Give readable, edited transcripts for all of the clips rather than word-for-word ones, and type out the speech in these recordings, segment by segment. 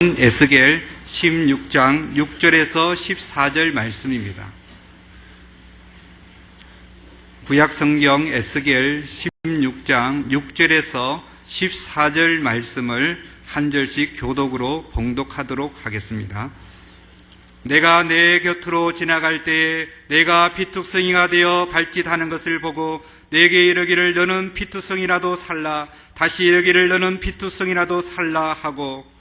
에스겔 16장 6절에서 14절 말씀입니다. 구약성경 에스겔 16장 6절에서 14절 말씀을 한 절씩 교독으로 봉독하도록 하겠습니다. 내가 내 곁으로 지나갈 때에 내가 피투성이가 되어 발짓하는 것을 보고 내게 이르기를 너는 피투성이라도 살라, 다시 이르기를 너는 피투성이라도 살라 하고,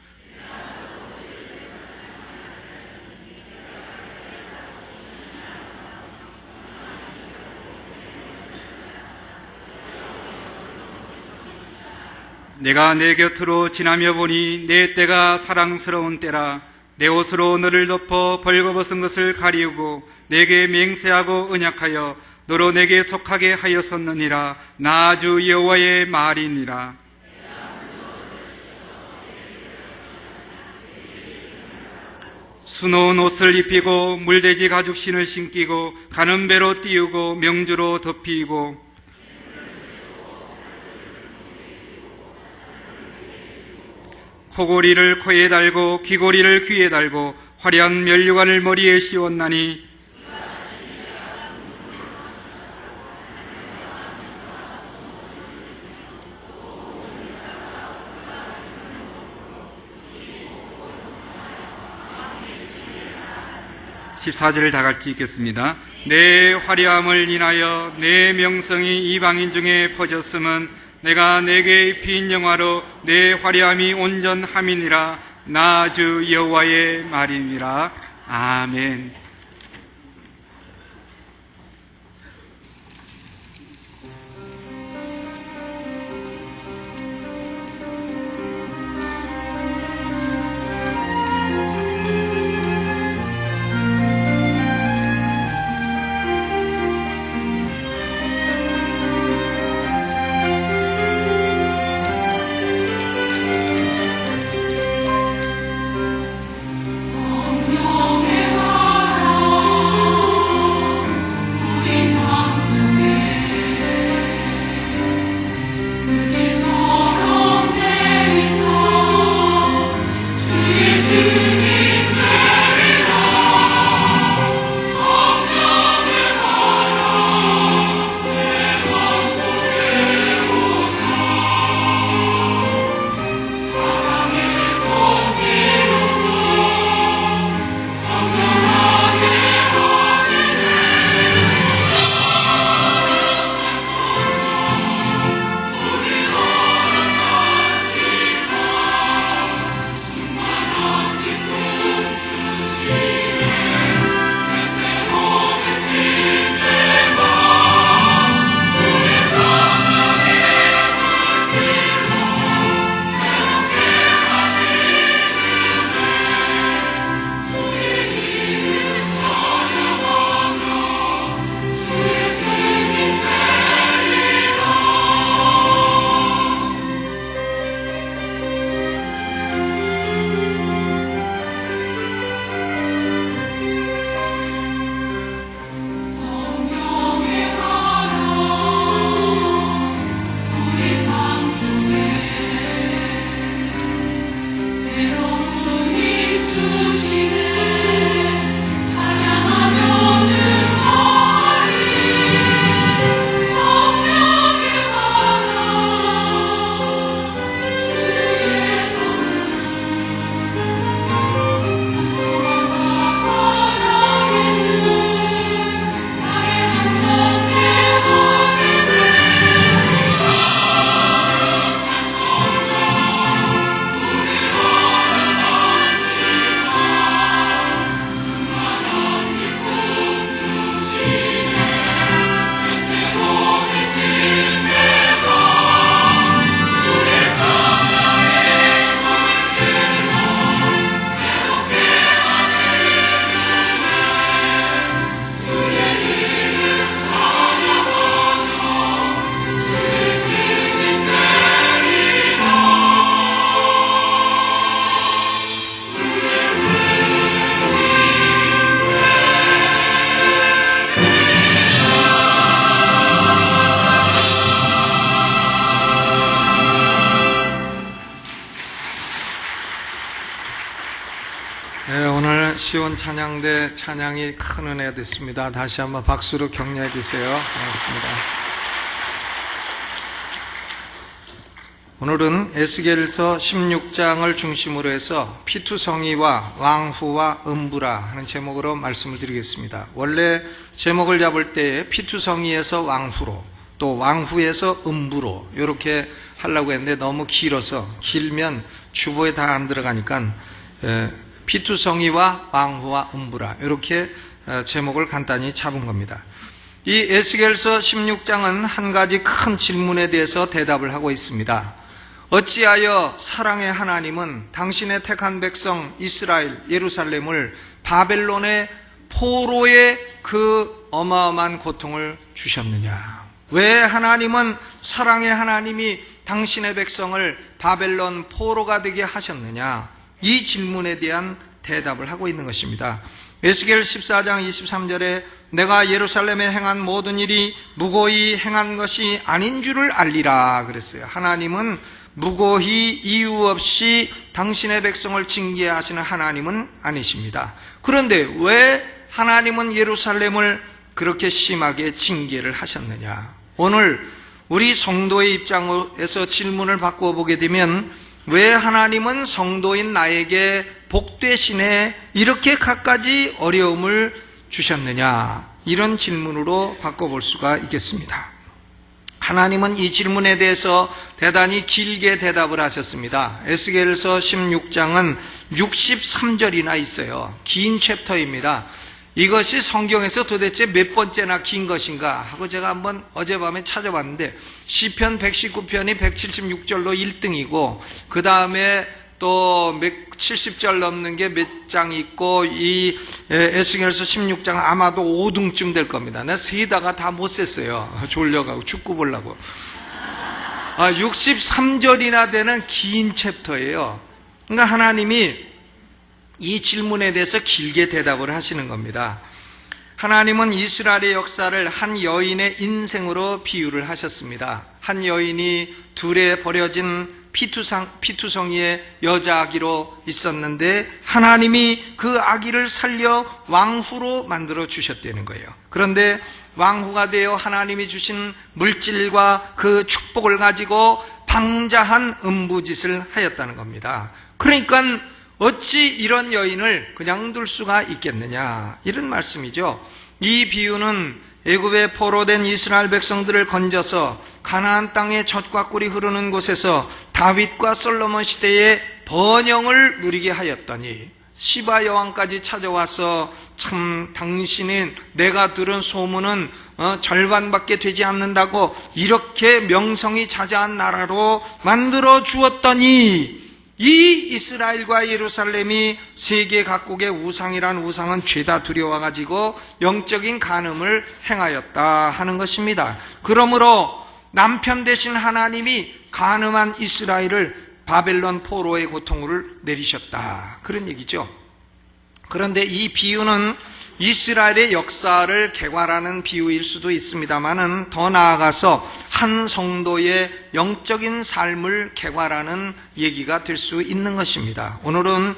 내가 내 곁으로 지나며 보니 내 때가 사랑스러운 때라. 내 옷으로 너를 덮어 벌거벗은 것을 가리우고 내게 맹세하고 언약하여 너로 내게 속하게 하였었느니라. 나 주 여호와의 말이니라. 수놓은 옷을 입히고 물돼지 가죽신을 신기고 가는 배로 띄우고 명주로 덮이고 코고리를 코에 달고 귀고리를 귀에 달고 화려한 면류관을 머리에 씌웠나니 (14절을) 다 같이 읽겠습니다. 내 화려함을 인하여 내 명성이 이방인 중에 퍼졌음은 내가 내게 입힌 영화로 내 화려함이 온전함이니라. 나 주 여호와의 말이니라. 아멘. 성령의 말 네, 오늘 시온 찬양대 찬양이 큰 은혜 됐습니다. 다시 한번 박수로 격려해 주세요. 고맙습니다. 오늘은 에스겔서 16장을 중심으로 해서 피투성이와 왕후와 음부라 하는 제목으로 말씀을 드리겠습니다. 원래 제목을 잡을 때 피투성이에서 왕후로, 또 왕후에서 음부로 이렇게 하려고 했는데 너무 길면 주보에 다 안 들어가니까 피투성이와 왕후와 음부라 이렇게 제목을 간단히 잡은 겁니다. 이 에스겔서 16장은 한 가지 큰 질문에 대해서 대답을 하고 있습니다. 어찌하여 사랑의 하나님은 당신의 택한 백성 이스라엘 예루살렘을 바벨론의 포로의 그 어마어마한 고통을 주셨느냐? 왜 하나님은 사랑의 하나님이 당신의 백성을 바벨론 포로가 되게 하셨느냐? 이 질문에 대한 대답을 하고 있는 것입니다. 에스겔 14장 23절에 내가 예루살렘에 행한 모든 일이 무고히 행한 것이 아닌 줄을 알리라 그랬어요. 하나님은 무고히 이유 없이 당신의 백성을 징계하시는 하나님은 아니십니다. 그런데 왜 하나님은 예루살렘을 그렇게 심하게 징계를 하셨느냐? 오늘 우리 성도의 입장에서 질문을 바꾸어 보게 되면 왜 하나님은 성도인 나에게 복 대신에 이렇게 갖가지 어려움을 주셨느냐? 이런 질문으로 바꿔볼 수가 있겠습니다. 하나님은 이 질문에 대해서 대단히 길게 대답을 하셨습니다. 에스겔서 16장은 63절이나 있어요. 긴 챕터입니다. 이것이 성경에서 도대체 몇 번째나 긴 것인가 하고 제가 한번 어젯밤에 찾아봤는데 시편 119편이 176절로 1등이고 그 다음에 또 70절 넘는 게 몇 장 있고 이 에스겔서 16장은 아마도 5등쯤 될 겁니다. 내가 세다가 다 못 셌어요. 졸려가고 축구 보려고. 63절이나 되는 긴 챕터예요. 그러니까 하나님이 이 질문에 대해서 길게 대답을 하시는 겁니다. 하나님은 이스라엘의 역사를 한 여인의 인생으로 비유를 하셨습니다. 한 여인이 둘에 버려진 피투성이의 여자 아기로 있었는데 하나님이 그 아기를 살려 왕후로 만들어 주셨다는 거예요. 그런데 왕후가 되어 하나님이 주신 물질과 그 축복을 가지고 방자한 음부짓을 하였다는 겁니다. 그러니까 어찌 이런 여인을 그냥 둘 수가 있겠느냐, 이런 말씀이죠. 이 비유는 애굽에 포로된 이스라엘 백성들을 건져서 가나안 땅의 젖과 꿀이 흐르는 곳에서 다윗과 솔로몬 시대의 번영을 누리게 하였더니 시바 여왕까지 찾아와서 참 당신은 내가 들은 소문은 절반밖에 되지 않는다고 이렇게 명성이 자자한 나라로 만들어 주었더니 이 이스라엘과 예루살렘이 세계 각국의 우상이란 우상은 죄다 두려워가지고 영적인 간음을 행하였다 하는 것입니다. 그러므로 남편 되신 하나님이 간음한 이스라엘을 바벨론 포로의 고통을 내리셨다, 그런 얘기죠. 그런데 이 비유는 이스라엘의 역사를 개괄하는 비유일 수도 있습니다만은 더 나아가서 한 성도의 영적인 삶을 개괄하는 얘기가 될 수 있는 것입니다. 오늘은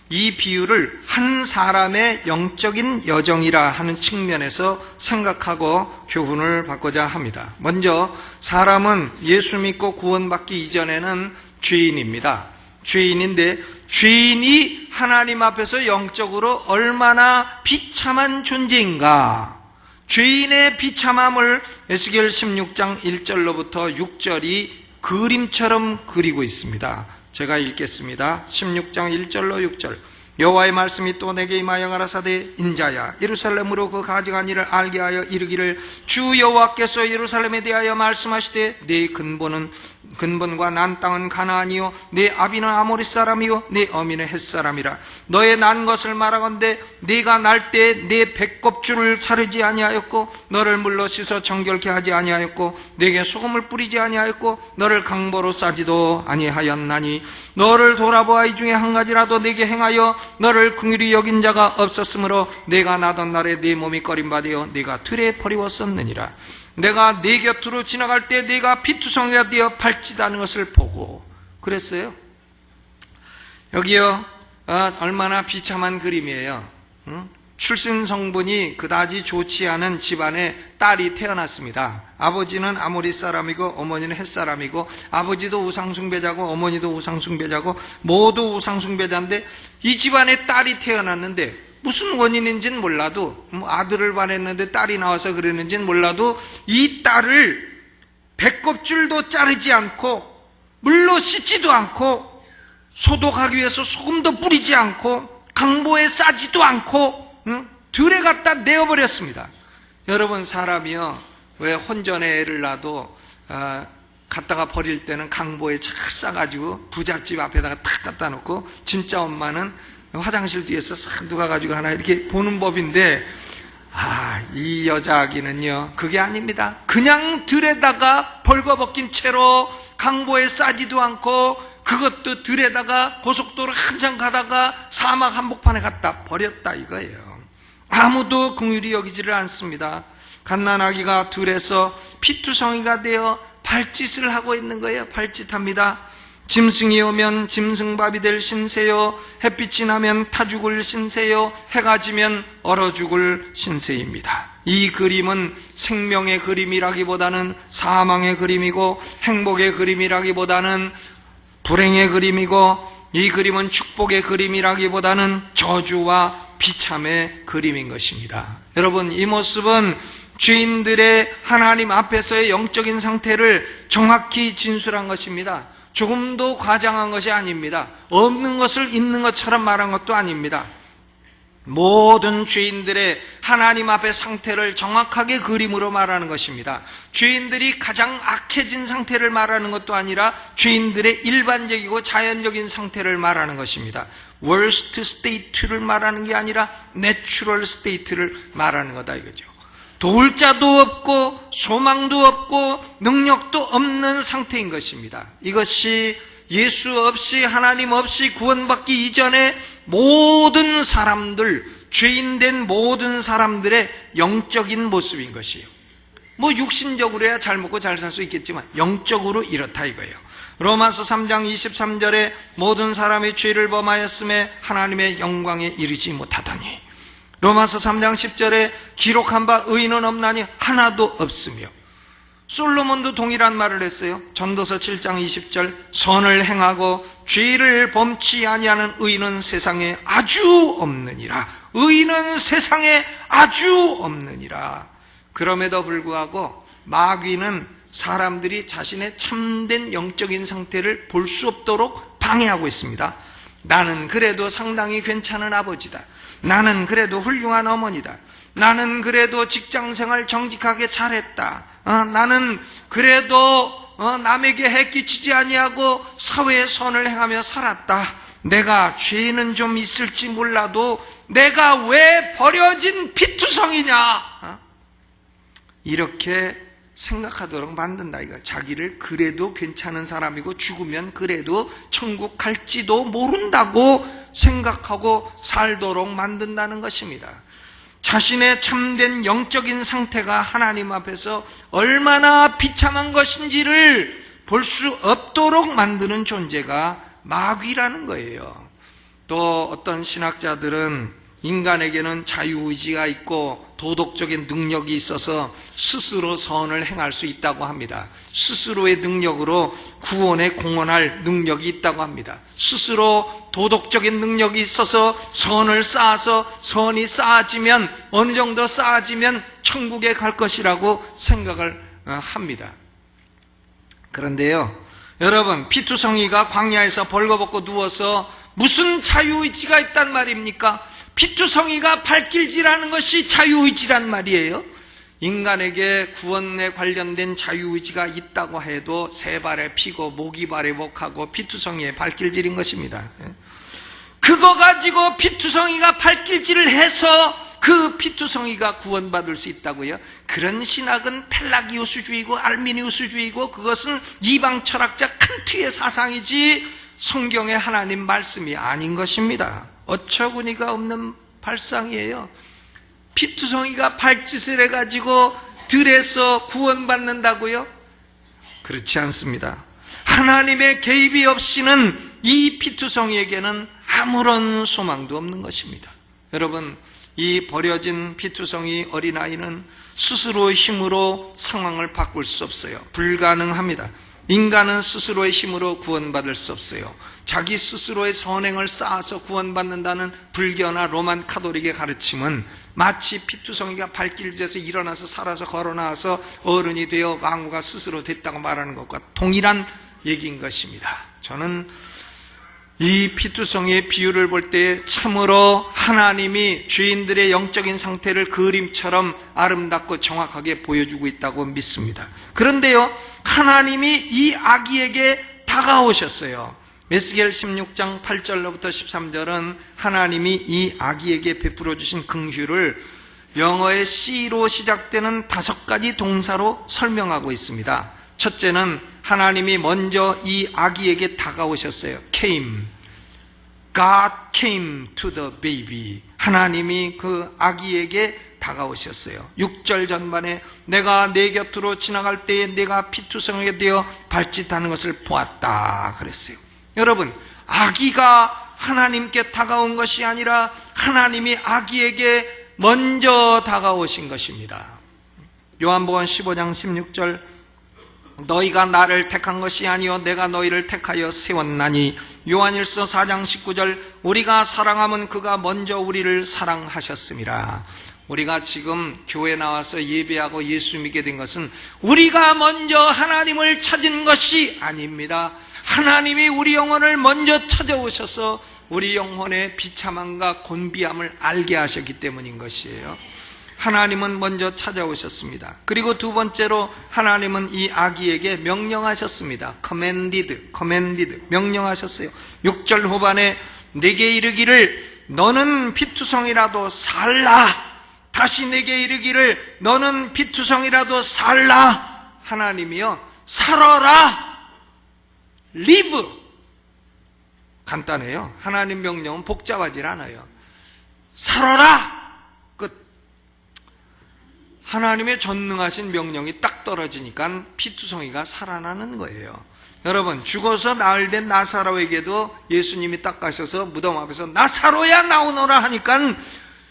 이 비유를 한 사람의 영적인 여정이라 하는 측면에서 생각하고 교훈을 받고자 합니다. 먼저 사람은 예수 믿고 구원받기 이전에는 죄인입니다. 죄인인데 죄인이 하나님 앞에서 영적으로 얼마나 비참한 존재인가, 죄인의 비참함을 에스겔 16장 1절로부터 6절이 그림처럼 그리고 있습니다. 제가 읽겠습니다. 16장 1절로 6절. 여호와의 말씀이 또 내게 임하여 가라사대 인자야 예루살렘으로 그 가증한 일을 알게 하여 이르기를 주 여호와께서 예루살렘에 대하여 말씀하시되 네 근본과 난 땅은 가나안이요 네 아비는 아모리 사람이요 네 어미는 헷 사람이라. 너의 난 것을 말하건대 네가 날 때 네 배꼽줄을 자르지 아니하였고 너를 물로 씻어 정결케 하지 아니하였고 네게 소금을 뿌리지 아니하였고 너를 강보로 싸지도 아니하였나니 너를 돌아보아 이 중에 한 가지라도 네게 행하여 너를 긍휼히 여긴 자가 없었으므로 내가 나던 날에 네 몸이 꺼림받아 네가 들에 버리웠었느니라. 내가 네 곁으로 지나갈 때 네가 피투성이가 되어 발짓하는 것을 보고. 그랬어요. 여기요, 얼마나 비참한 그림이에요. 출신 성분이 그다지 좋지 않은 집안에 딸이 태어났습니다. 아버지는 아모리 사람이고 어머니는 헷 사람이고, 아버지도 우상숭배자고 어머니도 우상숭배자고 모두 우상숭배자인데 이 집안에 딸이 태어났는데 무슨 원인인지는 몰라도, 아들을 바랬는데 딸이 나와서 그랬는지는 몰라도 이 딸을 배꼽줄도 자르지 않고 물로 씻지도 않고 소독하기 위해서 소금도 뿌리지 않고 강보에 싸지도 않고 들에 갖다 내어버렸습니다. 여러분, 사람이요, 왜 혼전의 애를 낳아도 갖다가 버릴 때는 강보에 잘 싸가지고 부잣집 앞에다가 탁 갖다 놓고, 진짜 엄마는 화장실 뒤에서 싹 누가 가지고 하나 이렇게 보는 법인데, 이 여자 아기는요 그게 아닙니다. 그냥 들에다가 벌거벗긴 채로 강보에 싸지도 않고, 그것도 들에다가 고속도로 한참 가다가 사막 한복판에 갖다 버렸다 이거예요. 아무도 긍휼히 여기지를 않습니다. 갓난아기가 들에서 피투성이가 되어 발짓을 하고 있는 거예요. 발짓합니다. 짐승이 오면 짐승밥이 될 신세요, 햇빛이 나면 타 죽을 신세요, 해가 지면 얼어 죽을 신세입니다. 이 그림은 생명의 그림이라기보다는 사망의 그림이고, 행복의 그림이라기보다는 불행의 그림이고, 이 그림은 축복의 그림이라기보다는 저주와 비참의 그림인 것입니다. 여러분, 이 모습은 죄인들의 하나님 앞에서의 영적인 상태를 정확히 진술한 것입니다. 조금도 과장한 것이 아닙니다. 없는 것을 있는 것처럼 말한 것도 아닙니다. 모든 죄인들의 하나님 앞의 상태를 정확하게 그림으로 말하는 것입니다. 죄인들이 가장 악해진 상태를 말하는 것도 아니라 죄인들의 일반적이고 자연적인 상태를 말하는 것입니다. worst state를 말하는 게 아니라 natural state를 말하는 거다 이거죠. 도울 자도 없고 소망도 없고 능력도 없는 상태인 것입니다. 이것이 예수 없이, 하나님 없이 구원받기 이전에 모든 사람들, 죄인된 모든 사람들의 영적인 모습인 것이에요. 육신적으로야 잘 먹고 잘 살 수 있겠지만 영적으로 이렇다 이거예요. 로마서 3장 23절에 모든 사람이 죄를 범하였음에 하나님의 영광에 이르지 못하더니, 로마서 3장 10절에 기록한 바 의인은 없나니 하나도 없으며, 솔로몬도 동일한 말을 했어요. 전도서 7장 20절, 선을 행하고 죄를 범치 아니하는 의인은 세상에 아주 없느니라. 의인은 세상에 아주 없느니라. 그럼에도 불구하고 마귀는 사람들이 자신의 참된 영적인 상태를 볼 수 없도록 방해하고 있습니다. 나는 그래도 상당히 괜찮은 아버지다. 나는 그래도 훌륭한 어머니다. 나는 그래도 직장생활 정직하게 잘했다. 나는 그래도 남에게 해끼치지 아니하고 사회에 선을 행하며 살았다. 내가 죄는 좀 있을지 몰라도 내가 왜 버려진 피투성이냐, 이렇게 생각하도록 만든다 이거. 자기를 그래도 괜찮은 사람이고 죽으면 그래도 천국 갈지도 모른다고 생각하고 살도록 만든다는 것입니다. 자신의 참된 영적인 상태가 하나님 앞에서 얼마나 비참한 것인지를 볼 수 없도록 만드는 존재가 마귀라는 거예요. 또 어떤 신학자들은 인간에게는 자유의지가 있고 도덕적인 능력이 있어서 스스로 선을 행할 수 있다고 합니다. 스스로의 능력으로 구원에 공헌할 능력이 있다고 합니다. 스스로 도덕적인 능력이 있어서 선을 쌓아서 선이 쌓아지면, 어느 정도 쌓아지면 천국에 갈 것이라고 생각을 합니다. 그런데요, 여러분, 피투성이가 광야에서 벌거벗고 누워서 무슨 자유의지가 있단 말입니까? 피투성이가 발길질하는 것이 자유의지란 말이에요. 인간에게 구원에 관련된 자유의지가 있다고 해도 새 발에 피고 모기 발에 목하고 피투성이의 발길질인 것입니다. 그거 가지고 피투성이가 발길질을 해서 그 피투성이가 구원받을 수 있다고요? 그런 신학은 펠라기우스주의고 알미니우스주의고, 그것은 이방 철학자 칸트의 사상이지 성경의 하나님 말씀이 아닌 것입니다. 어처구니가 없는 발상이에요. 피투성이가 발짓을 해가지고 들에서 구원받는다고요? 그렇지 않습니다. 하나님의 개입이 없이는 이 피투성이에게는 아무런 소망도 없는 것입니다. 여러분, 이 버려진 피투성이 어린아이는 스스로의 힘으로 상황을 바꿀 수 없어요. 불가능합니다. 인간은 스스로의 힘으로 구원받을 수 없어요. 자기 스스로의 선행을 쌓아서 구원받는다는 불교나 로만 카톨릭의 가르침은 마치 피투성이가 발길에서 일어나서 살아서 걸어나와서 어른이 되어 왕후가 스스로 됐다고 말하는 것과 동일한 얘기인 것입니다. 저는 이 피투성이의 비유를 볼 때 참으로 하나님이 죄인들의 영적인 상태를 그림처럼 아름답고 정확하게 보여주고 있다고 믿습니다. 그런데요, 하나님이 이 아기에게 다가오셨어요. 에스겔 16장 8절로부터 13절은 하나님이 이 아기에게 베풀어 주신 긍휼을 영어의 C로 시작되는 5가지 동사로 설명하고 있습니다. 첫째는 하나님이 먼저 이 아기에게 다가오셨어요. came. God came to the baby. 하나님이 그 아기에게 다가오셨어요. 6절 전반에 내가 내 곁으로 지나갈 때에 내가 피투성이게 되어 발짓하는 것을 보았다 그랬어요. 여러분, 아기가 하나님께 다가온 것이 아니라 하나님이 아기에게 먼저 다가오신 것입니다. 요한복음 15장 16절 너희가 나를 택한 것이 아니요 내가 너희를 택하여 세웠나니. 요한일서 4장 19절 우리가 사랑하면 그가 먼저 우리를 사랑하셨음이라. 우리가 지금 교회 나와서 예배하고 예수 믿게 된 것은 우리가 먼저 하나님을 찾은 것이 아닙니다. 하나님이 우리 영혼을 먼저 찾아오셔서 우리 영혼의 비참함과 곤비함을 알게 하셨기 때문인 것이에요. 하나님은 먼저 찾아오셨습니다. 그리고 두 번째로 하나님은 이 아기에게 명령하셨습니다. commanded, 명령하셨어요. 6절 후반에 내게 이르기를 너는 피투성이라도 살라. 다시 내게 이르기를 너는 피투성이라도 살라. 하나님이요, 살아라. live. 간단해요. 하나님 명령은 복잡하지 않아요. 살아라. 끝. 하나님의 전능하신 명령이 딱 떨어지니까 피투성이가 살아나는 거예요. 여러분, 죽어서 나흘 된 나사로에게도 예수님이 딱 가셔서 무덤 앞에서 나사로야 나오너라 하니까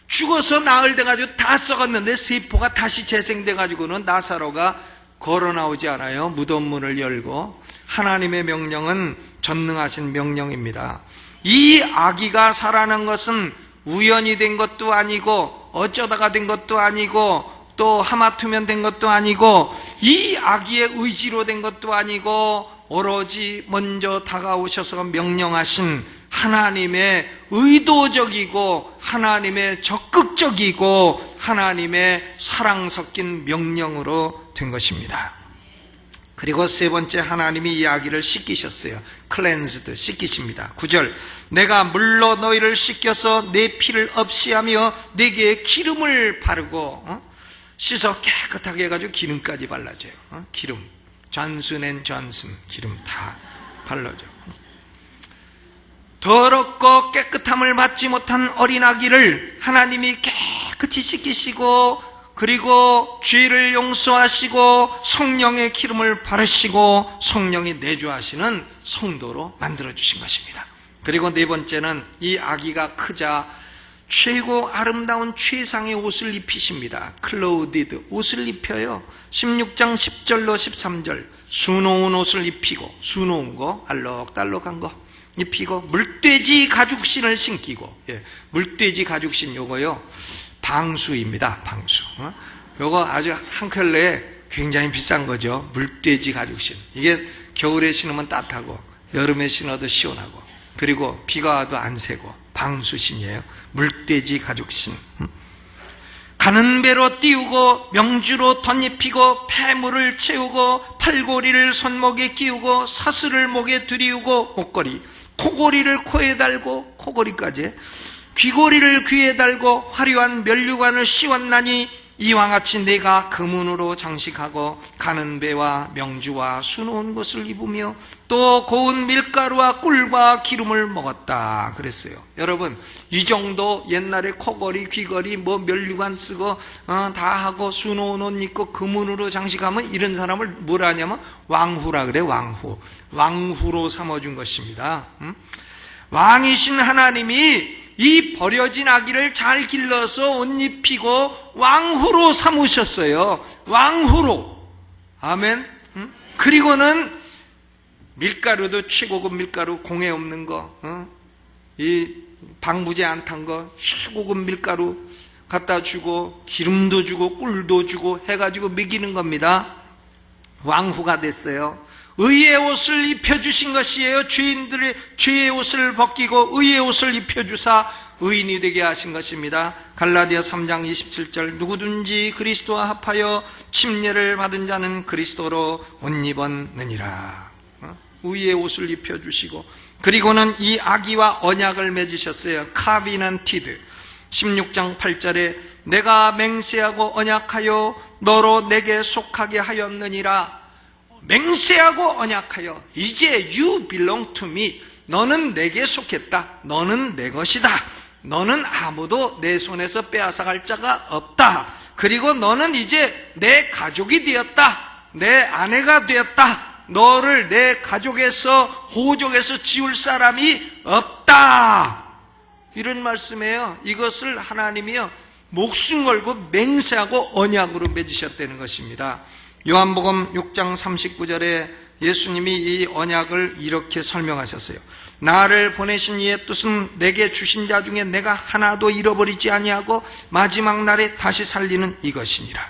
죽어서 나흘 돼가지고 다 썩었는데 세포가 다시 재생돼가지고는 나사로가 걸어 나오지 않아요. 무덤 문을 열고. 하나님의 명령은 전능하신 명령입니다. 이 아기가 살아난 것은 우연히 된 것도 아니고 어쩌다가 된 것도 아니고 또 하마터면 된 것도 아니고 이 아기의 의지로 된 것도 아니고 오로지 먼저 다가오셔서 명령하신 하나님의 의도적이고 하나님의 적극적이고 하나님의 사랑 섞인 명령으로 된 것입니다. 그리고 세 번째, 하나님이 이 아기를 씻기셨어요. cleansed, 씻기십니다. 9절 내가 물로 너희를 씻겨서 내 피를 없이 하며 내게 기름을 바르고 씻어 깨끗하게 해가지고 기름까지 발라줘요. 기름, 존슨 기름 다 발라줘. 더럽고 깨끗함을 받지 못한 어린아기를 하나님이 깨끗이 씻기시고 그리고 죄를 용서하시고 성령의 기름을 바르시고 성령이 내주하시는 성도로 만들어주신 것입니다. 그리고 네 번째는 이 아기가 크자 최고 아름다운 최상의 옷을 입히십니다. clothed, 옷을 입혀요. 16장 10절로 13절 수놓은 옷을 입히고, 수놓은 거, 알록달록한 거 입히고 물돼지 가죽신을 신기고. 물돼지 가죽신 요거요 방수입니다. 방수. 요거 아주 한 켤레에 굉장히 비싼 거죠. 물돼지 가죽신. 이게 겨울에 신으면 따뜻하고 여름에 신어도 시원하고 그리고 비가 와도 안 새고 방수신이에요. 물돼지 가죽신. 가는 배로 띄우고 명주로 덧입히고 폐물을 채우고 팔고리를 손목에 끼우고 사슬을 목에 들이우고 목걸이, 코고리를 코에 달고 코고리까지 귀고리를 귀에 달고 화려한 면류관을 씌웠나니 이와 같이 내가 금은으로 장식하고 가는 배와 명주와 수놓은 것을 입으며 또 고운 밀가루와 꿀과 기름을 먹었다 그랬어요. 여러분, 이 정도 옛날에 코걸이, 귀걸이, 면류관 쓰고 다 하고 수놓은 옷 입고 금은으로 장식하면 이런 사람을 뭐라 하냐면 왕후라 그래. 왕후로 삼아준 것입니다. 왕이신 하나님이 이 버려진 아기를 잘 길러서 옷 입히고 왕후로 삼으셨어요. 왕후로. 아멘. 그리고는 밀가루도 최고급 밀가루, 공해 없는 거, 이 방부제 안 탄 거 최고급 밀가루 갖다 주고 기름도 주고 꿀도 주고 해가지고 먹이는 겁니다. 왕후가 됐어요. 의의 옷을 입혀주신 것이에요. 죄인들의 죄의 옷을 벗기고 의의 옷을 입혀주사 의인이 되게 하신 것입니다. 갈라디아 3장 27절 누구든지 그리스도와 합하여 침례를 받은 자는 그리스도로 옷 입었느니라. 의의 옷을 입혀주시고 그리고는 이 아기와 언약을 맺으셨어요. 카비넌티드 16장 8절에 내가 맹세하고 언약하여 너로 내게 속하게 하였느니라. 맹세하고 언약하여 이제 you belong to me. 너는 내게 속했다. 너는 내 것이다. 너는 아무도 내 손에서 빼앗아갈 자가 없다. 그리고 너는 이제 내 가족이 되었다. 내 아내가 되었다. 너를 내 가족에서 호족에서 지울 사람이 없다. 이런 말씀이에요. 이것을 하나님이요 목숨 걸고 맹세하고 언약으로 맺으셨다는 것입니다. 요한복음 6장 39절에 예수님이 이 언약을 이렇게 설명하셨어요. 나를 보내신 이의 뜻은 내게 주신 자 중에 내가 하나도 잃어버리지 아니하고 마지막 날에 다시 살리는 이것이니라.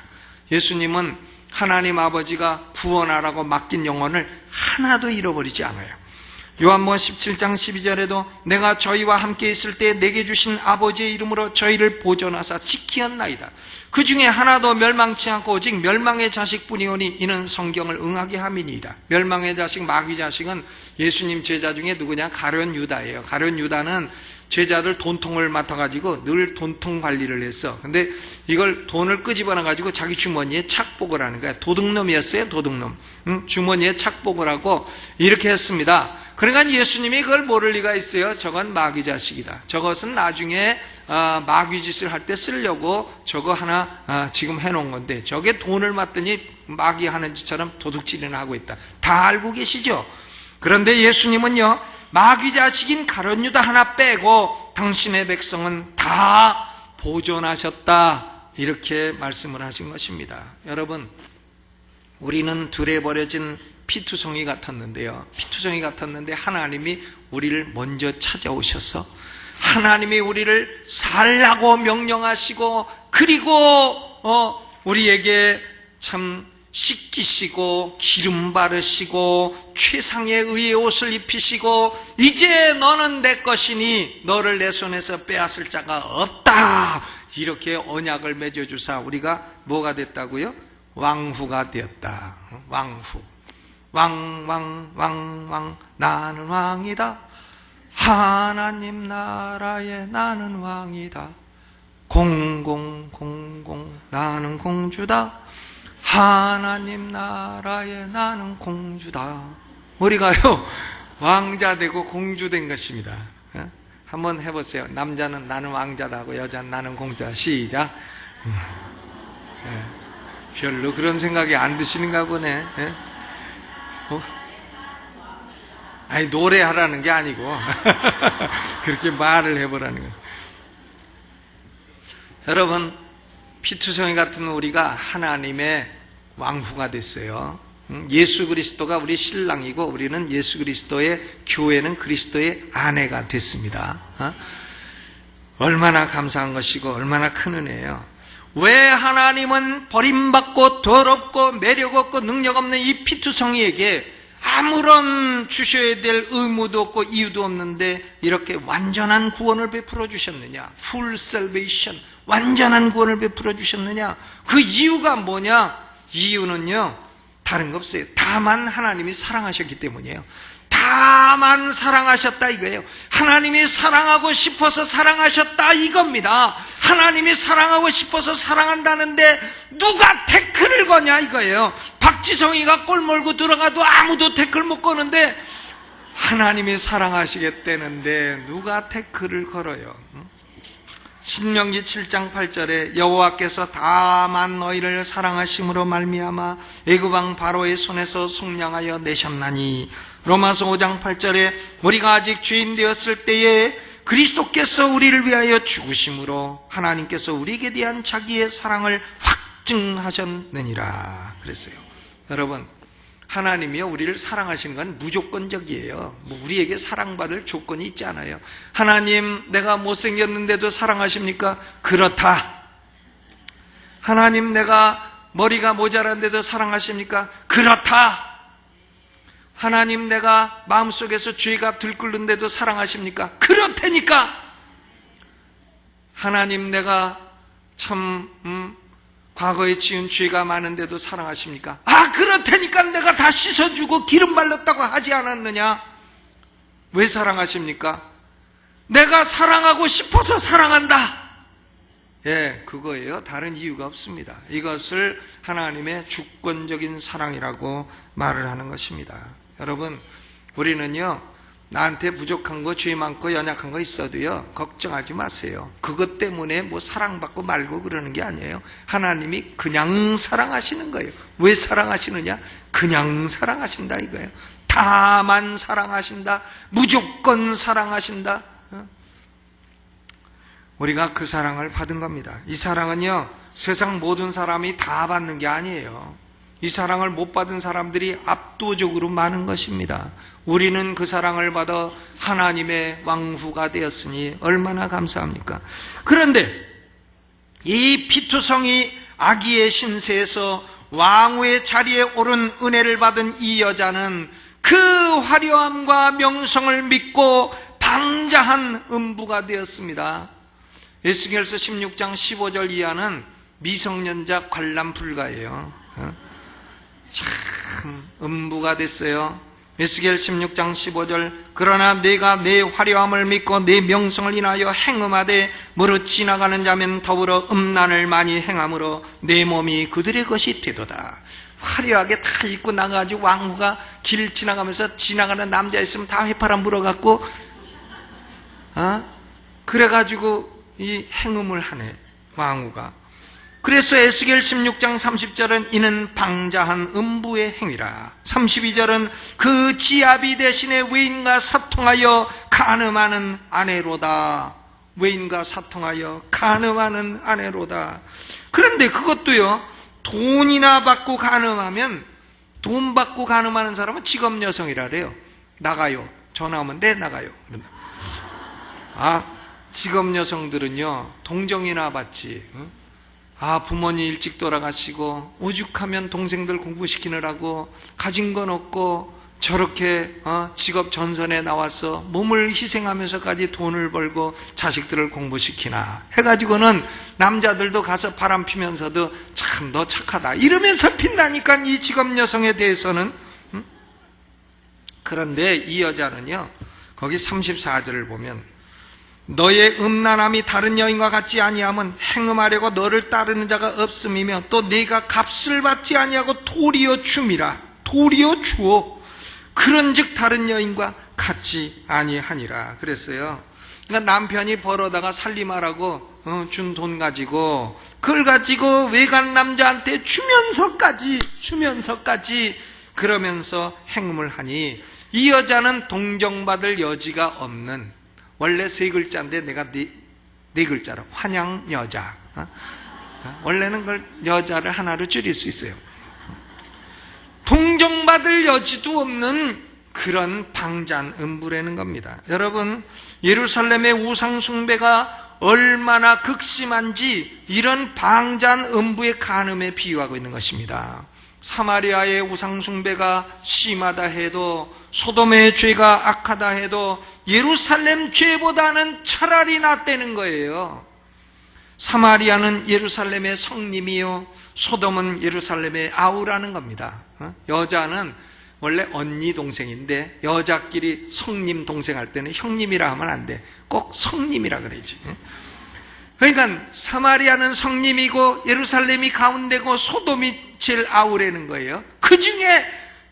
예수님은 하나님 아버지가 구원하라고 맡긴 영혼을 하나도 잃어버리지 않아요. 요한복음 17장 12절에도 내가 저희와 함께 있을 때 내게 주신 아버지의 이름으로 저희를 보존하사 지키었나이다. 그 중에 하나도 멸망치 않고 오직 멸망의 자식뿐이오니 이는 성경을 응하게 함이니이다. 멸망의 자식 마귀 자식은 예수님 제자 중에 누구냐? 가룟 유다예요. 가룟 유다는 제자들 돈통을 맡아가지고 늘 돈통 관리를 했어. 근데 이걸 돈을 끄집어놔 가지고 자기 주머니에 착복을 하는 거야. 도둑놈이었어요. 도둑놈. 주머니에 착복을 하고 이렇게 했습니다. 그러니까 예수님이 그걸 모를 리가 있어요. 저건 마귀 자식이다. 저것은 나중에 마귀 짓을 할 때 쓰려고 저거 하나 지금 해놓은 건데 저게 돈을 맞더니 마귀 하는 짓처럼 도둑질이나 하고 있다. 다 알고 계시죠? 그런데 예수님은요 마귀 자식인 가룟 유다 하나 빼고 당신의 백성은 다 보존하셨다. 이렇게 말씀을 하신 것입니다. 여러분, 우리는 둘에 버려진 피투성이 같았는데요. 피투성이 같았는데 하나님이 우리를 먼저 찾아오셔서 하나님이 우리를 살라고 명령하시고 그리고 우리에게 참 씻기시고 기름 바르시고 최상의 의의 옷을 입히시고 이제 너는 내 것이니 너를 내 손에서 빼앗을 자가 없다. 이렇게 언약을 맺어주사 우리가 뭐가 됐다고요? 왕후가 되었다. 왕후. 왕 나는 왕이다. 하나님 나라에 나는 왕이다. 공공 나는 공주다. 하나님 나라에 나는 공주다. 우리가요 왕자 되고 공주 된 것입니다. 한번 해보세요. 남자는 나는 왕자다 하고 여자는 나는 공주다. 시작. 별로 그런 생각이 안 드시는가 보네. 아니 노래하라는 게 아니고 그렇게 말을 해보라는 거예요. 여러분, 피투성이 같은 우리가 하나님의 왕후가 됐어요. 예수 그리스도가 우리 신랑이고 우리는 예수 그리스도의 교회는 그리스도의 아내가 됐습니다. 얼마나 감사한 것이고 얼마나 큰 은혜예요. 왜 하나님은 버림받고 더럽고 매력없고 능력없는 이 피투성이에게 아무런 주셔야 될 의무도 없고 이유도 없는데 이렇게 완전한 구원을 베풀어 주셨느냐? Full salvation, 완전한 구원을 베풀어 주셨느냐? 그 이유가 뭐냐? 이유는요 다른 거 없어요. 다만 하나님이 사랑하셨기 때문이에요. 다만 사랑하셨다 이거예요. 하나님이 사랑하고 싶어서 사랑하셨다 이겁니다. 하나님이 사랑하고 싶어서 사랑한다는데 누가 태클을 거냐 이거예요. 박지성이가 골 몰고 들어가도 아무도 태클 못 거는데 하나님이 사랑하시겠다는데 누가 태클을 걸어요? 신명기 7장 8절에 여호와께서 다만 너희를 사랑하심으로 말미암아 애굽 왕 바로의 손에서 속량하여 내셨나니, 로마서 5장 8절에 우리가 아직 죄인 되었을 때에 그리스도께서 우리를 위하여 죽으심으로 하나님께서 우리에게 대한 자기의 사랑을 확증하셨느니라 그랬어요. 여러분, 하나님이요, 우리를 사랑하시는 건 무조건적이에요. 우리에게 사랑받을 조건이 있지 않아요. 하나님, 내가 못생겼는데도 사랑하십니까? 그렇다. 하나님, 내가 머리가 모자란데도 사랑하십니까? 그렇다. 하나님, 내가 마음속에서 죄가 들끓는데도 사랑하십니까? 그렇다니까. 하나님, 내가 참 과거에 지은 죄가 많은데도 사랑하십니까? 아, 그렇다니까 내가 다 씻어주고 기름 발랐다고 하지 않았느냐? 왜 사랑하십니까? 내가 사랑하고 싶어서 사랑한다. 예, 그거예요. 다른 이유가 없습니다. 이것을 하나님의 주권적인 사랑이라고 말을 하는 것입니다. 여러분, 우리는요, 나한테 부족한 거, 죄 많고 연약한 거 있어도요, 걱정하지 마세요. 그것 때문에 뭐 사랑받고 말고 그러는 게 아니에요. 하나님이 그냥 사랑하시는 거예요. 왜 사랑하시느냐? 그냥 사랑하신다 이거예요. 다만 사랑하신다. 무조건 사랑하신다. 우리가 그 사랑을 받은 겁니다. 이 사랑은요, 세상 모든 사람이 다 받는 게 아니에요. 이 사랑을 못 받은 사람들이 압도적으로 많은 것입니다. 우리는 그 사랑을 받아 하나님의 왕후가 되었으니 얼마나 감사합니까? 그런데 이 피투성이 아기의 신세에서 왕후의 자리에 오른 은혜를 받은 이 여자는 그 화려함과 명성을 믿고 방자한 음부가 되었습니다. 에스겔서 16장 15절 이하는 미성년자 관람 불가예요. 참 음부가 됐어요. 에스겔 16장 15절, 그러나 내가 내 화려함을 믿고 내 명성을 인하여 행음하되 무릇 지나가는 자면 더불어 음란을 많이 행함으로 내 몸이 그들의 것이 되도다. 화려하게 다 입고 나가가지고 왕후가 길 지나가면서 지나가는 남자 있으면 다 휘파람 불어갖고 그래가지고 이 행음을 하네, 왕후가. 그래서 에스겔 16장 30절은 이는 방자한 음부의 행위라. 32절은 그 지아비 대신에 외인과 사통하여 간음하는 아내로다. 외인과 사통하여 간음하는 아내로다. 그런데 그것도요, 돈이나 받고 간음하면, 돈 받고 간음하는 사람은 직업 여성이라 그래요. 나가요. 전화 오면 네, 나가요. 직업 여성들은요, 동정이나 받지. 부모님 일찍 돌아가시고 오죽하면 동생들 공부시키느라고 가진 건 없고 저렇게 직업 전선에 나와서 몸을 희생하면서까지 돈을 벌고 자식들을 공부시키나 해가지고는 남자들도 가서 바람 피면서도 참 너 착하다 이러면서 핀다니까, 이 직업 여성에 대해서는. 그런데 이 여자는요, 거기 34절을 보면 너의 음란함이 다른 여인과 같지 아니함은 행음하려고 너를 따르는 자가 없음이며 또 네가 값을 받지 아니하고 도리어 줌이라. 도리어 주어. 그런즉 다른 여인과 같지 아니하니라 그랬어요. 그러니까 남편이 벌어다가 살림하라고 준 돈 가지고 그걸 가지고 외간 남자한테 주면서까지 그러면서 행음을 하니, 이 여자는 동정받을 여지가 없는, 원래 세 글자인데 내가 네 글자로 환양 여자. 원래는 그걸 여자를 하나로 줄일 수 있어요. 동정받을 여지도 없는 그런 방자한 음부라는 겁니다. 여러분, 예루살렘의 우상 숭배가 얼마나 극심한지 이런 방자한 음부의 간음에 비유하고 있는 것입니다. 사마리아의 우상 숭배가 심하다 해도, 소돔의 죄가 악하다 해도 예루살렘 죄보다는 차라리 낫다는 거예요. 사마리아는 예루살렘의 성님이요, 소돔은 예루살렘의 아우라는 겁니다. 여자는 원래 언니 동생인데 여자끼리 성님 동생 할 때는 형님이라 하면 안 돼. 꼭 성님이라 그러지. 그러니까 사마리아는 성님이고 예루살렘이 가운데고 소돔이 제일 아우라는 거예요. 그 중에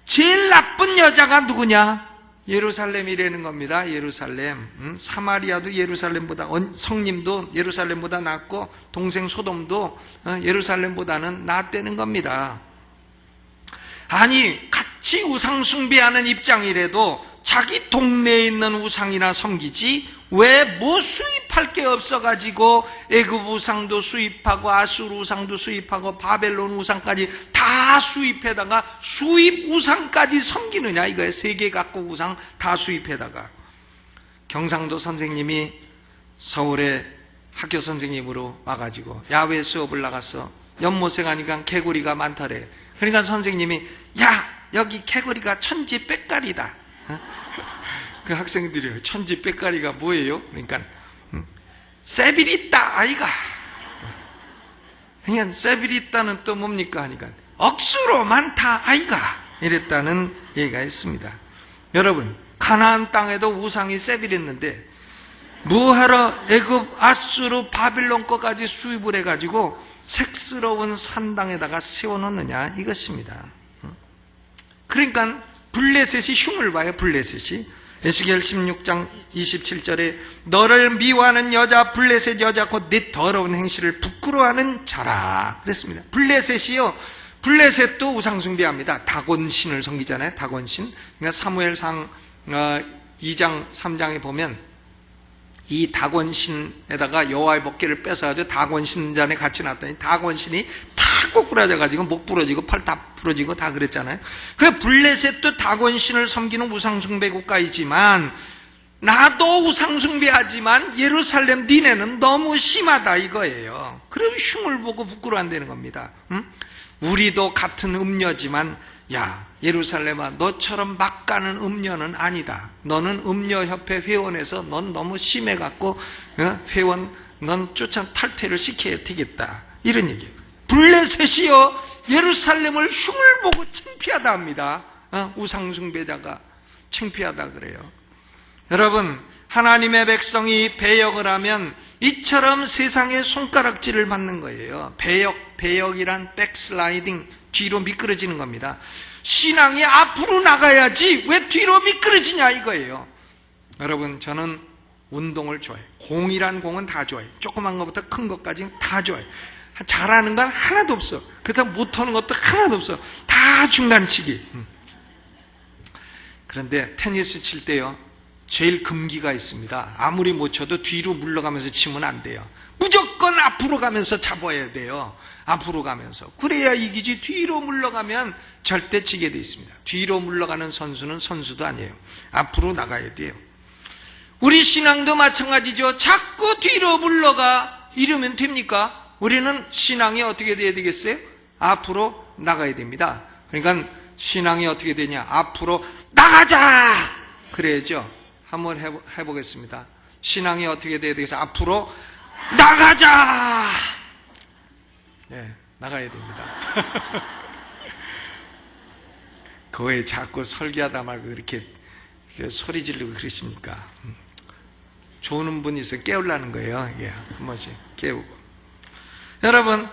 제일 나쁜 여자가 누구냐? 예루살렘이라는 겁니다. 예루살렘. 사마리아도 예루살렘보다, 성님도 예루살렘보다 낫고 동생 소돔도 예루살렘보다는 낫다는 겁니다. 아니, 같이 우상 숭배하는 입장이라도 자기 동네에 있는 우상이나 섬기지 왜 뭐 수입할 게 없어가지고 애굽 우상도 수입하고 아수르 우상도 수입하고 바벨론 우상까지 다 수입해다가 수입 우상까지 섬기느냐 이거예요. 세계 각국 우상 다 수입해다가. 경상도 선생님이 서울에 학교 선생님으로 와가지고 야외 수업을 나갔어. 연못에 가니까 개구리가 많더래. 그러니까 선생님이 야 여기 개구리가 천지 빽가리다. 그 학생들이 천지 빽가리가 뭐예요? 그러니까 세비리따 아이가. 그러니까 세비리따는 또 뭡니까 하니까 억수로 많다 아이가 이랬다는 얘기가 있습니다. 여러분 가나안 땅에도 우상이 세비렸는데 뭐하러 애굽 아수르 바빌론 거까지 수입을 해가지고 색스러운 산당에다가 세워놓느냐 이것입니다. 그러니까 블레셋이 흉을 봐요. 블레셋이 에스겔 16장 27절에 너를 미워하는 여자 블레셋 여자 곧 네 더러운 행실을 부끄러워하는 자라 그랬습니다. 블레셋이요, 블레셋도 우상숭배합니다. 다곤신을 섬기잖아요. 다곤신. 그러니까 사무엘상 2장 3장에 보면 이 다곤신에다가 여호와의 법궤를 뺏어가지고 다곤신전에 같이 놨더니 다곤신이 다 꼬꾸라져가지고 목 부러지고 팔 다 부러지고 다 그랬잖아요. 그 블레셋도 다곤신을 섬기는 우상숭배 국가이지만 나도 우상숭배하지만 예루살렘 니네는 너무 심하다 이거예요. 그래서 흉을 보고 부끄러워한다는 겁니다. 우리도 같은 음녀지만 야 예루살렘아 너처럼 막 가는 음녀는 아니다. 너는 음녀협회 회원에서 넌 너무 심해갖고 회원 넌 쫓아 탈퇴를 시켜야 되겠다 이런 얘기예요. 블레셋이요 예루살렘을 흉을 보고 창피하다 합니다. 우상숭배자가 창피하다 그래요. 여러분 하나님의 백성이 배역을 하면 이처럼 세상의 손가락질을 받는 거예요. 배역이란 백슬라이딩, 뒤로 미끄러지는 겁니다. 신앙이 앞으로 나가야지 왜 뒤로 미끄러지냐 이거예요. 여러분 저는 운동을 좋아해요. 공이란 공은 다 좋아해요. 조그만 것부터 큰 것까지 다 좋아해요. 잘하는 건 하나도 없어. 그렇다고 못하는 것도 하나도 없어. 다 중간치기. 그런데 테니스 칠 때요 제일 금기가 있습니다. 아무리 못 쳐도 뒤로 물러가면서 치면 안 돼요. 무조건 앞으로 가면서 잡아야 돼요. 앞으로 가면서. 그래야 이기지. 뒤로 물러가면 절대 지게 돼 있습니다. 뒤로 물러가는 선수는 선수도 아니에요. 앞으로 나가야 돼요. 우리 신앙도 마찬가지죠. 자꾸 뒤로 물러가 이러면 됩니까? 우리는 신앙이 어떻게 돼야 되겠어요? 앞으로 나가야 됩니다. 그러니까 신앙이 어떻게 되냐? 앞으로 나가자! 그래야죠. 한번 해보겠습니다. 신앙이 어떻게 돼야 되겠어요? 앞으로 나가자! 네, 나가야 됩니다. 그거에 자꾸 설교하다 말고 그렇게 소리 지르고 그러십니까? 좋은 분이 있어 깨우려는 거예요. 예, 한 번씩 깨우고. 여러분,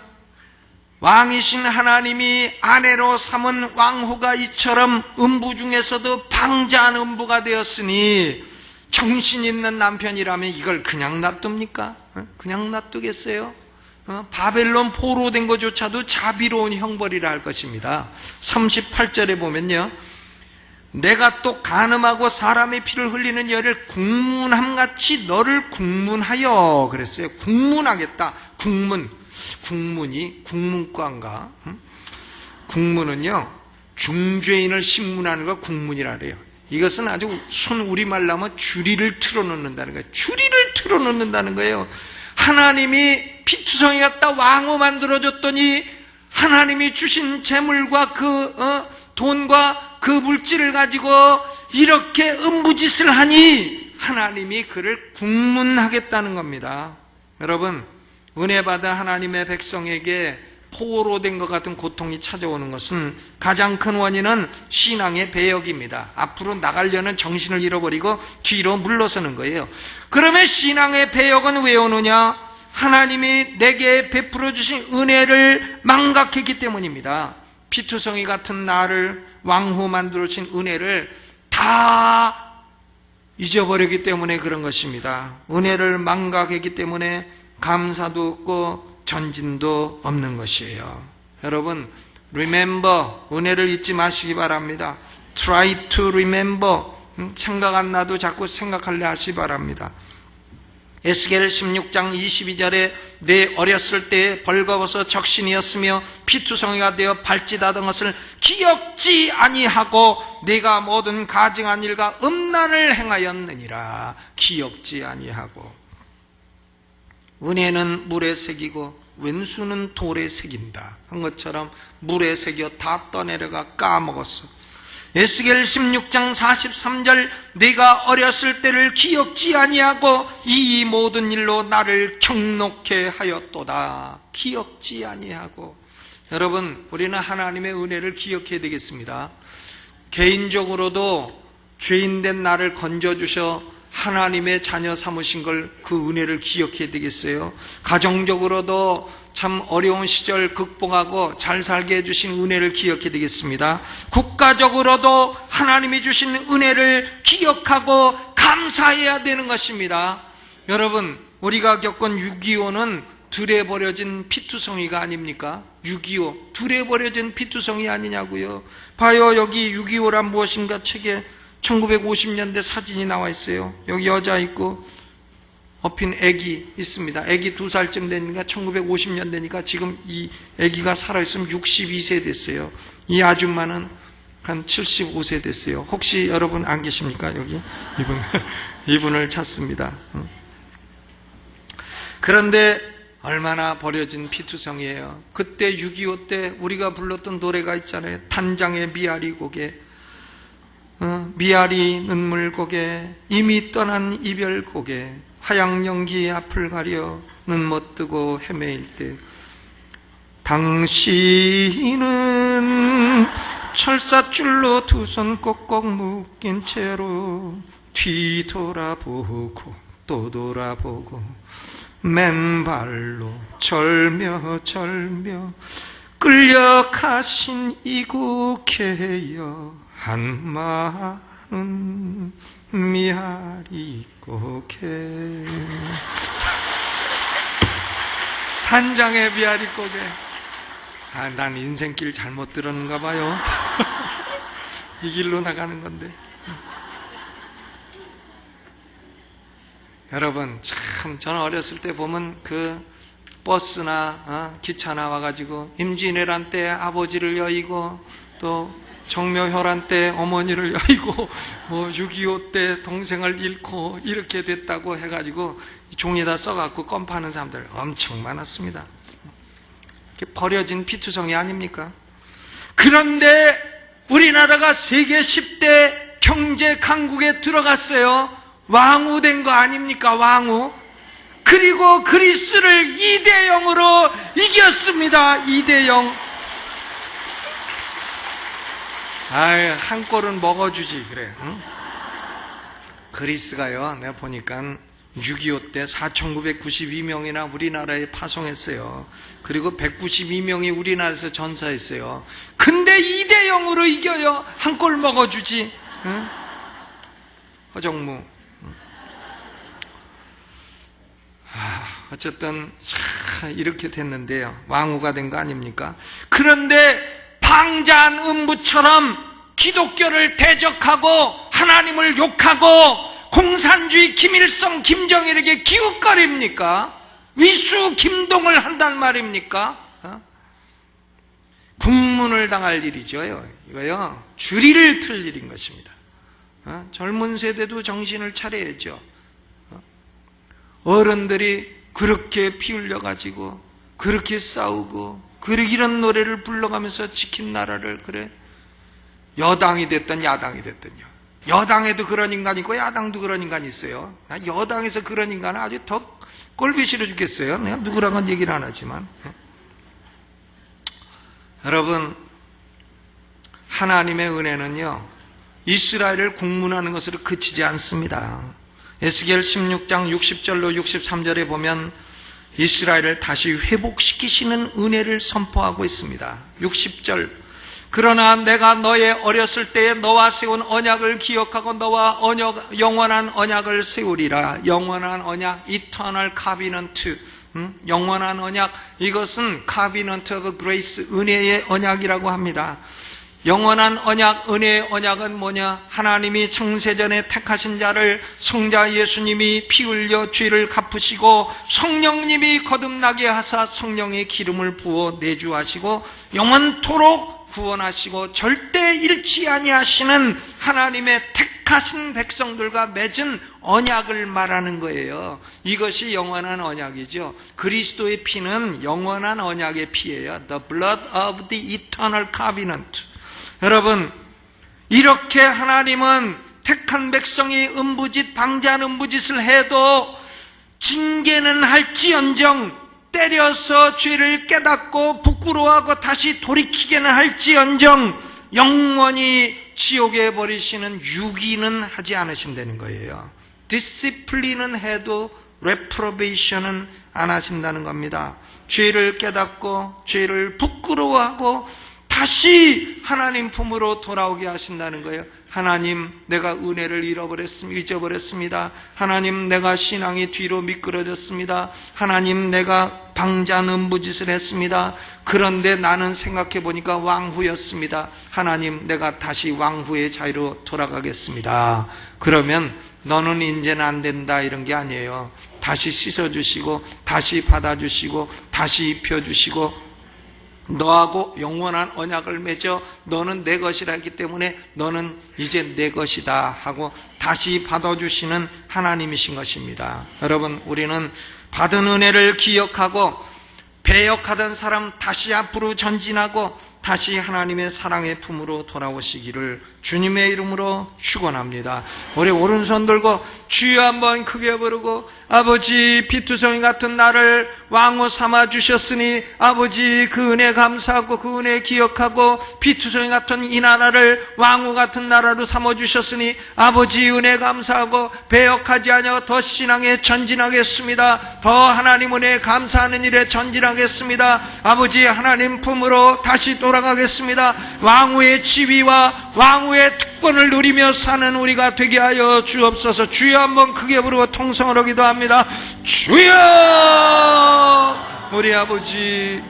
왕이신 하나님이 아내로 삼은 왕후가 이처럼 음부 중에서도 방자한 음부가 되었으니 정신 있는 남편이라면 이걸 그냥 놔둡니까? 그냥 놔두겠어요? 바벨론 포로된 것조차도 자비로운 형벌이라 할 것입니다. 38절에 보면요, 내가 또 간음하고 사람의 피를 흘리는 여를 국문함같이 너를 국문하여 그랬어요. 국문하겠다. 국문이 국문과인가? 국문은요 중죄인을 신문하는 거 국문이라 그래요. 이것은 아주 순 우리말로 하면 주리를 틀어놓는다는 거예요. 주리를 틀어놓는다는 거예요. 하나님이 피투성이 갖다 왕후 만들어줬더니 하나님이 주신 재물과 그 돈과 그 물질을 가지고 이렇게 음부짓을 하니 하나님이 그를 국문하겠다는 겁니다. 여러분, 은혜 받아 하나님의 백성에게 포로된 것 같은 고통이 찾아오는 것은 가장 큰 원인은 신앙의 배역입니다. 앞으로 나가려는 정신을 잃어버리고 뒤로 물러서는 거예요. 그러면 신앙의 배역은 왜 오느냐? 하나님이 내게 베풀어 주신 은혜를 망각했기 때문입니다. 피투성이 같은 나를 왕후 만들어 주신 은혜를 다 다 잊어버렸기 때문에 그런 것입니다. 은혜를 망각했기 때문에 감사도 없고 전진도 없는 것이에요. 여러분, remember, 은혜를 잊지 마시기 바랍니다. try to remember, 생각 안 나도 자꾸 생각하려 하시기 바랍니다. 에스겔 16장 22절에 내 어렸을 때에 벌거벗어 적신이었으며 피투성이가 되어 발짓하던 것을 기억지 아니하고 내가 모든 가증한 일과 음란을 행하였느니라. 기억지 아니하고. 은혜는 물에 새기고 왼수는 돌에 새긴다 한 것처럼 물에 새겨 다 떠내려가 까먹었어. 에스겔 16장 43절 내가 어렸을 때를 기억지 아니하고 이 모든 일로 나를 경록해 하였도다. 기억지 아니하고. 여러분, 우리는 하나님의 은혜를 기억해야 되겠습니다. 개인적으로도 죄인된 나를 건져주셔 하나님의 자녀 삼으신 걸 그 은혜를 기억해야 되겠어요. 가정적으로도 참 어려운 시절 극복하고 잘 살게 해주신 은혜를 기억해야 되겠습니다. 국가적으로도 하나님이 주신 은혜를 기억하고 감사해야 되는 것입니다. 여러분, 우리가 겪은 6.25는 들에 버려진 피투성이가 아닙니까? 6.25 들에 버려진 피투성이 아니냐고요. 봐요, 여기 6.25란 무엇인가 책에 1950년대 사진이 나와 있어요. 여기 여자 있고 업힌 아기 있습니다. 아기 2살쯤 되니까 1950년대니까 지금 이 아기가 살아있으면 62세 됐어요. 이 아줌마는 한 75세 됐어요. 혹시 여러분 안 계십니까? 여기 이분을 찾습니다. 그런데 얼마나 버려진 피투성이에요. 그때 6.25 때 우리가 불렀던 노래가 있잖아요. 단장의 미아리 고개, 미아리 눈물 고개, 이미 떠난 이별 고개, 화양 연기 앞을 가려 눈 못 뜨고 헤매일 때 당신은 철사줄로 두 손 꼭꼭 묶인 채로 뒤돌아보고 또 돌아보고 맨발로 절며 끌려가신 이국해여 한마는 미아리 고개. 단장의 미아리 고개. 난 인생길 잘못 들었는가 봐요. 이 길로 나가는 건데. 여러분, 참 저는 어렸을 때 보면 그 버스나 기차나 와가지고 임진왜란 때 아버지를 여의고 또 정묘혈안 때 어머니를 여의고 6.25 때 동생을 잃고 이렇게 됐다고 해가지고 종이에다 써갖고 껌 파는 사람들 엄청 많았습니다. 버려진 피투성이 아닙니까? 그런데 우리나라가 세계 10대 경제 강국에 들어갔어요. 왕후 된 거 아닙니까? 왕후. 그리고 그리스를 2대0으로 이겼습니다. 2대0. 한 골은 먹어주지 그래. 응? 그리스가요, 내가 보니까 6.25 때 4,992명이나 우리나라에 파송했어요. 그리고 192명이 우리나라에서 전사했어요. 근데 2대0으로 이겨요. 한 골 먹어주지. 응? 허정무. 어쨌든 이렇게 됐는데요. 왕후가 된 거 아닙니까? 그런데 방자한 음부처럼 기독교를 대적하고 하나님을 욕하고 공산주의 김일성 김정일에게 기웃거립니까? 위수 김동을 한단 말입니까? 국문을 당할 일이죠. 이거요, 주리를 틀 일인 것입니다. 젊은 세대도 정신을 차려야죠. 어른들이 그렇게 피 흘려가지고 그렇게 싸우고 이런 노래를 불러가면서 지킨 나라를, 그래, 여당이 됐든 야당이 됐든요. 여당에도 그런 인간이 있고 야당도 그런 인간이 있어요. 여당에서 그런 인간은 아주 더 꼴비 싫어 죽겠어요. 내가 누구랑은 얘기를 안 하지만. 여러분, 하나님의 은혜는요, 이스라엘을 국문하는 것으로 그치지 않습니다. 에스겔 16장 60절로 63절에 보면 이스라엘을 다시 회복시키시는 은혜를 선포하고 있습니다. 60절, 그러나 내가 너의 어렸을 때에 너와 세운 언약을 기억하고 너와 영원한 언약을 세우리라. 영원한 언약, eternal covenant, 영원한 언약, 이것은 covenant of grace, 은혜의 언약이라고 합니다. 영원한 언약, 은혜의 언약은 뭐냐? 하나님이 창세전에 택하신 자를 성자 예수님이 피 흘려 죄를 갚으시고 성령님이 거듭나게 하사 성령의 기름을 부어 내주하시고 영원토록 구원하시고 절대 잃지 아니하시는 하나님의 택하신 백성들과 맺은 언약을 말하는 거예요. 이것이 영원한 언약이죠. 그리스도의 피는 영원한 언약의 피예요. The blood of the eternal covenant. 여러분, 이렇게 하나님은 택한 백성이 음부짓, 방자한 음부짓을 해도 징계는 할지언정, 때려서 죄를 깨닫고 부끄러워하고 다시 돌이키게는 할지언정 영원히 지옥에 버리시는 유기는 하지 않으신다는 거예요. 디시플린은 해도 레프로베이션은 안 하신다는 겁니다. 죄를 깨닫고 죄를 부끄러워하고 다시 하나님 품으로 돌아오게 하신다는 거예요. 하나님, 내가 은혜를 잊어버렸습니다. 하나님, 내가 신앙이 뒤로 미끄러졌습니다. 하나님, 내가 방자한 음부짓을 했습니다. 그런데 나는 생각해 보니까 왕후였습니다. 하나님, 내가 다시 왕후의 자유로 돌아가겠습니다. 그러면 너는 이제는 안 된다, 이런 게 아니에요. 다시 씻어주시고 다시 받아주시고 다시 입혀주시고 너하고 영원한 언약을 맺어 너는 내 것이라 했기 때문에 너는 이제 내 것이다 하고 다시 받아주시는 하나님이신 것입니다. 여러분, 우리는 받은 은혜를 기억하고 배역하던 사람 다시 앞으로 전진하고 다시 하나님의 사랑의 품으로 돌아오시기를 주님의 이름으로 축원합니다. 우리 오른손 들고 주여 한번 크게 부르고, 아버지, 피투성이 같은 나를 왕후 삼아 주셨으니 아버지 그 은혜 감사하고 그 은혜 기억하고 피투성이 같은 이 나라를 왕후 같은 나라로 삼아 주셨으니 아버지 은혜 감사하고 배역하지 않아 더 신앙에 전진하겠습니다. 더 하나님 은혜 감사하는 일에 전진하겠습니다. 아버지, 하나님 품으로 다시 돌아가겠습니다. 왕후의 지위와 왕후의 특권을 누리며 사는 우리가 되게 하여 주옵소서. 주여 한번 크게 부르고 통성으로 기도합니다. 주여! 우리 아버지,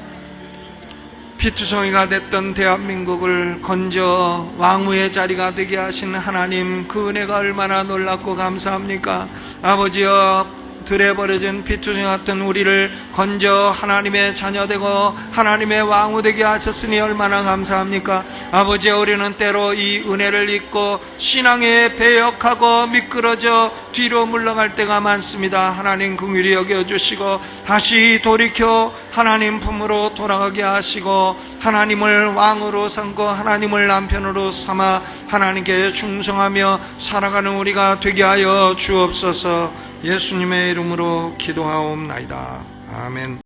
피투성이가 됐던 대한민국을 건져 왕후의 자리가 되게 하신 하나님, 그 은혜가 얼마나 놀랍고 감사합니까? 아버지여, 들에 버려진 피투성 같은 우리를 건져 하나님의 자녀되고 하나님의 왕후 되게 하셨으니 얼마나 감사합니까? 아버지, 우리는 때로 이 은혜를 잊고 신앙에 배역하고 미끄러져 뒤로 물러갈 때가 많습니다. 하나님 긍휼히 여겨주시고 다시 돌이켜 하나님 품으로 돌아가게 하시고 하나님을 왕으로 삼고 하나님을 남편으로 삼아 하나님께 충성하며 살아가는 우리가 되게 하여 주옵소서. 예수님의 이름으로 기도하옵나이다. 아멘.